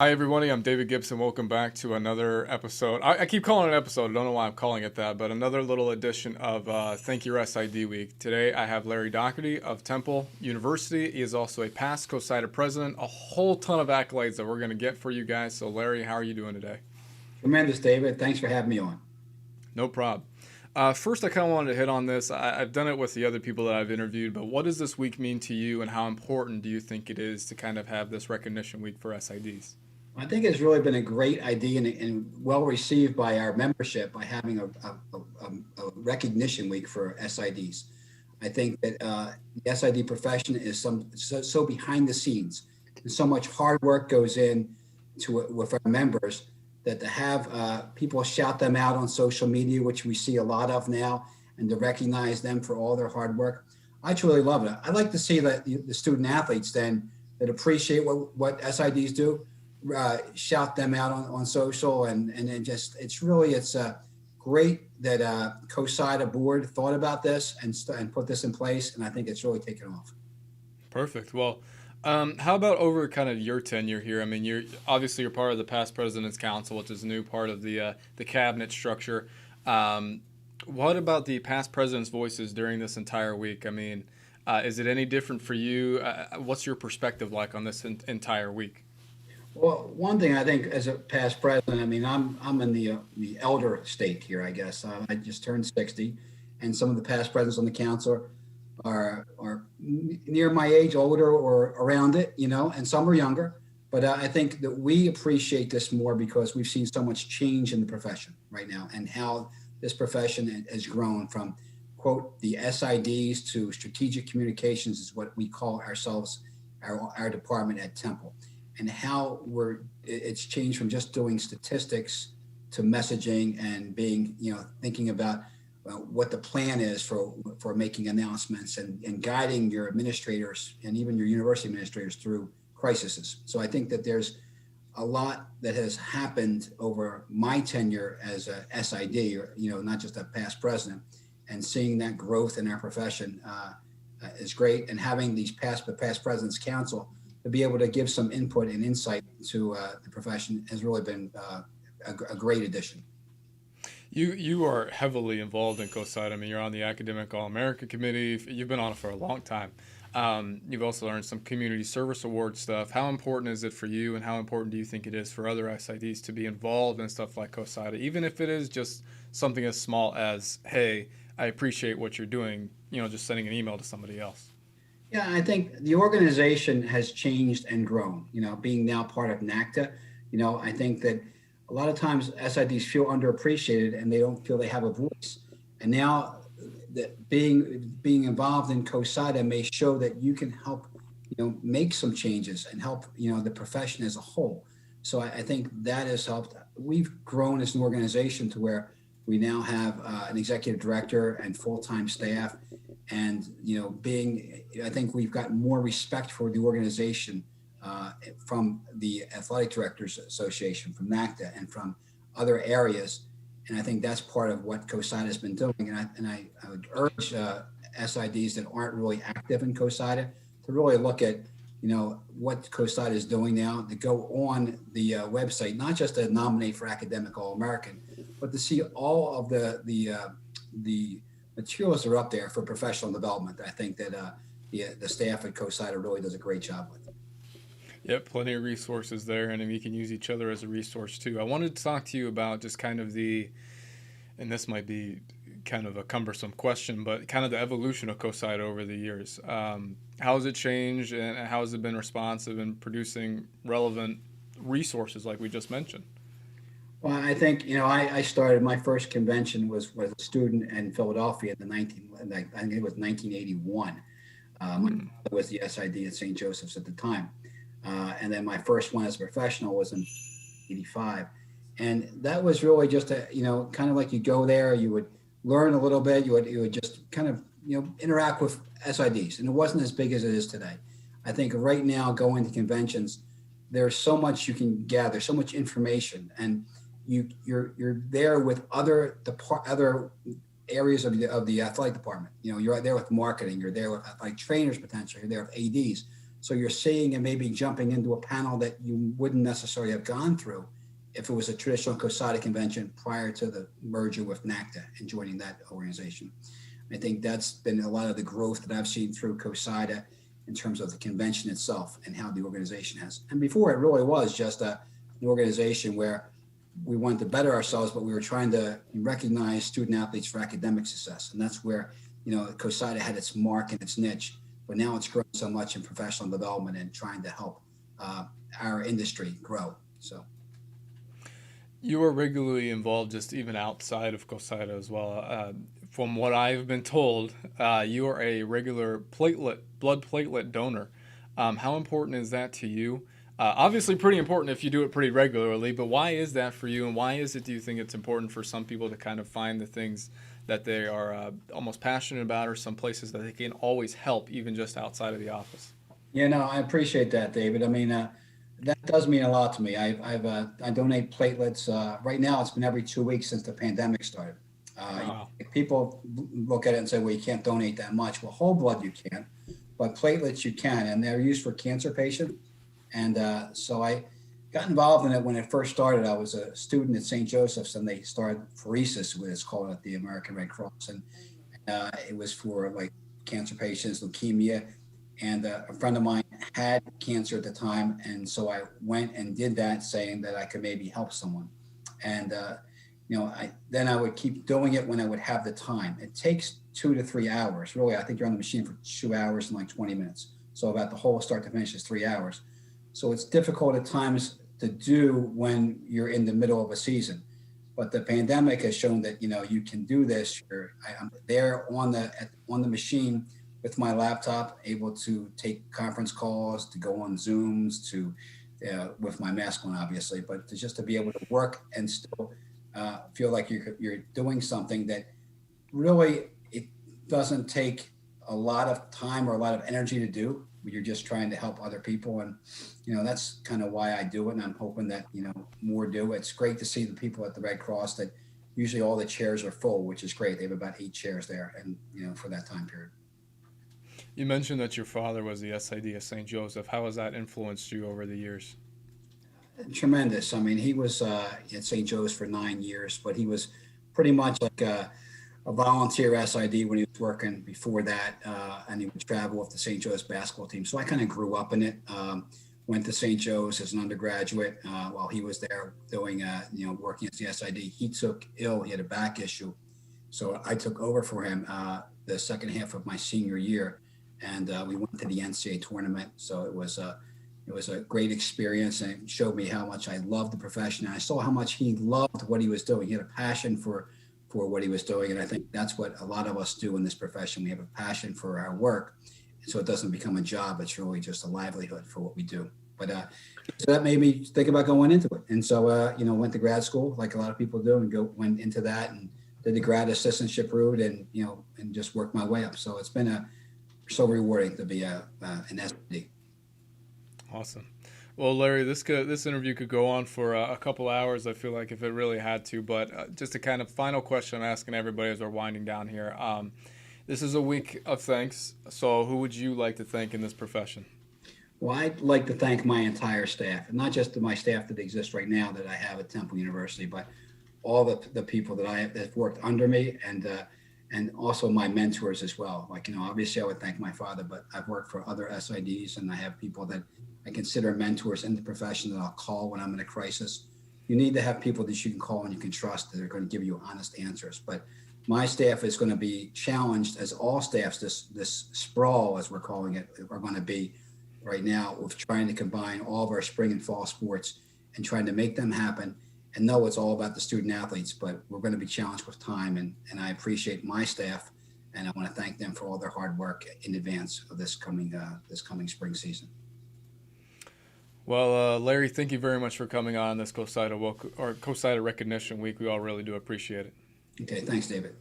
Hi, everybody. I'm David Gibson. Welcome back to another episode. I keep calling it an episode. I don't know why I'm calling it that, but another little edition of Thank Your SID Week. Today, I have Larry Dougherty of Temple University. He is also a past CoSIDA president. A whole ton of accolades that we're going to get for you guys. So, Larry, how are you doing today? Tremendous, David. Thanks for having me on. No problem. First, I kind of wanted to hit on this. I've done it with the other people that I've interviewed, but what does this week mean to you, and how important do you think it is to kind of have this recognition week for SIDs? I think it's really been a great idea and well received by our membership by having a recognition week for SIDs. I think that the SID profession is so behind the scenes, and so much hard work goes in to it with our members that to have people shout them out on social media, which we see a lot of now, and to recognize them for all their hard work, I truly love it. I like to see that the student athletes then that appreciate what SIDs do, shout them out on social, and then just it's great that CoSIDA board thought about this and put this in place, and I think it's really taken off. Perfect. Well, how about over kind of your tenure here? I mean, you're part of the past president's council, which is a new part of the cabinet structure. What about the past president's voices during this entire week? I mean, is it any different for you? What's your perspective like on this entire week? Well, one thing I think as a past president, I mean, I'm in the elder state here, I guess. I just turned 60, and some of the past presidents on the council are near my age, older or around it, and some are younger. But I think that we appreciate this more because we've seen so much change in the profession right now, and how this profession has grown from, quote, the SIDs to strategic communications is what we call ourselves, our department at Temple, and how it's changed from just doing statistics to messaging and being, thinking about what the plan is for making announcements and guiding your administrators and even your university administrators through crises. So I think that there's a lot that has happened over my tenure as a SID, or not just a past president, and seeing that growth in our profession is great. And having the past presidents council to be able to give some input and insight to the profession has really been a great addition. You are heavily involved in CoSIDA. I mean, you're on the Academic All-America Committee. You've been on it for a long time. You've also earned some community service award stuff. How important is it for you, and how important do you think it is for other SIDs to be involved in stuff like CoSIDA, even if it is just something as small as, hey, I appreciate what you're doing, just sending an email to somebody else? Yeah, I think the organization has changed and grown, being now part of NACTA. I think that a lot of times SIDs feel underappreciated and they don't feel they have a voice. And now that being involved in CoSIDA may show that you can help, make some changes and help, the profession as a whole. So I think that has helped. We've grown as an organization to where we now have an executive director and full-time staff, and I think we've got more respect for the organization from the Athletic Directors Association, from NACDA, and from other areas. And I think that's part of what CoSIDA has been doing. I would urge SIDs that aren't really active in CoSIDA to really look at, what CoSIDA is doing now, to go on the website, not just to nominate for Academic All-American, but to see all of the materials that are up there for professional development. I think that the staff at CoSIDA really does a great job with. Yep, plenty of resources there, and we can use each other as a resource too. I wanted to talk to you about just kind of and this might be kind of a cumbersome question, but kind of the evolution of CoSIDA over the years. How has it changed, and how has it been responsive in producing relevant resources like we just mentioned? Well, I think I started my first convention was a student in Philadelphia in I think it was 1981. My father was the SID at St. Joseph's at the time, and then my first one as a professional was in '85, and that was really just kind of like you go there, you would learn a little bit, you would just kind of interact with SIDs, and it wasn't as big as it is today. I think right now going to conventions, there's so much you can gather, so much information, and you're there with other areas of the athletic department. You're right there with marketing, you're there with athletic trainers potentially, you're there with ADs. So you're seeing and maybe jumping into a panel that you wouldn't necessarily have gone through if it was a traditional CoSIDA convention prior to the merger with NACDA and joining that organization. I think that's been a lot of the growth that I've seen through CoSIDA in terms of the convention itself and how the organization has. And before, it really was just an organization where we wanted to better ourselves, but we were trying to recognize student athletes for academic success. And that's where, CoSIDA had its mark and its niche, but now it's grown so much in professional development and trying to help our industry grow. So. You are regularly involved just even outside of CoSIDA as well. From what I've been told, you are a regular blood platelet donor. How important is that to you? Obviously pretty important if you do it pretty regularly, but why is that for you, and why is it, do you think it's important for some people to kind of find the things that they are almost passionate about, or some places that they can always help even just outside of the office? I appreciate that, David. I mean, that does mean a lot to me. I donate platelets. Right now, it's been every 2 weeks since the pandemic started. Wow. People look at it and say, well, you can't donate that much. Well, whole blood you can, but platelets you can, and they're used for cancer patients. And so I got involved in it when it first started. I was a student at St. Joseph's, and they started pheresis, what it's called at the American Red Cross. And it was for like cancer patients, leukemia. And a friend of mine had cancer at the time. And so I went and did that, saying that I could maybe help someone. And, then I would keep doing it when I would have the time. It takes 2 to 3 hours. Really, I think you're on the machine for 2 hours and like 20 minutes. So about the whole start to finish is 3 hours. So it's difficult at times to do when you're in the middle of a season. But the pandemic has shown that, you can do this. I'm there on the machine with my laptop, able to take conference calls, to go on Zooms, to with my mask on, obviously, but to be able to work and still feel like you're doing something that really, it doesn't take a lot of time or a lot of energy to do. You're just trying to help other people. And, that's kind of why I do it. And I'm hoping that, more do. It's great to see the people at the Red Cross that usually all the chairs are full, which is great. They have about 8 chairs there and, for that time period. You mentioned that your father was the SID of St. Joseph. How has that influenced you over the years? Tremendous. I mean, he was at St. Joe's for 9 years, but he was pretty much like a volunteer SID when he was working before that, and he would travel with the St. Joe's basketball team. So I kind of grew up in it. Went to St. Joe's as an undergraduate while he was there doing, working as the SID. He took ill. He had a back issue. So I took over for him the second half of my senior year, and we went to the NCAA tournament. So it was a great experience, and it showed me how much I loved the profession. And I saw how much he loved what he was doing. He had a passion for what he was doing. And I think that's what a lot of us do in this profession. We have a passion for our work. So it doesn't become a job. It's really just a livelihood for what we do. But so that made me think about going into it. And so, went to grad school like a lot of people do, and went into that and did the grad assistantship route, and, and just worked my way up. So it's been so rewarding to be an SD. Awesome. Well, Larry, this interview could go on for a couple hours, I feel like, if it really had to. But just a kind of final question I'm asking everybody as we're winding down here. This is a week of thanks. So who would you like to thank in this profession? Well, I'd like to thank my entire staff, and not just my staff that exists right now that I have at Temple University, but all the people that worked under me, and also my mentors as well. Like, obviously I would thank my father, but I've worked for other SIDs, and I have people that I consider mentors in the profession that I'll call when I'm in a crisis. You need to have people that you can call and you can trust that are going to give you honest answers. But my staff is going to be challenged, as all staffs, this sprawl, as we're calling it, are going to be right now, with trying to combine all of our spring and fall sports and trying to make them happen. And know it's all about the student athletes, but we're going to be challenged with time. And I appreciate my staff, and I want to thank them for all their hard work in advance of this coming spring season. Well, Larry, thank you very much for coming on this CoSIDA Recognition Week. We all really do appreciate it. Okay, thanks, David.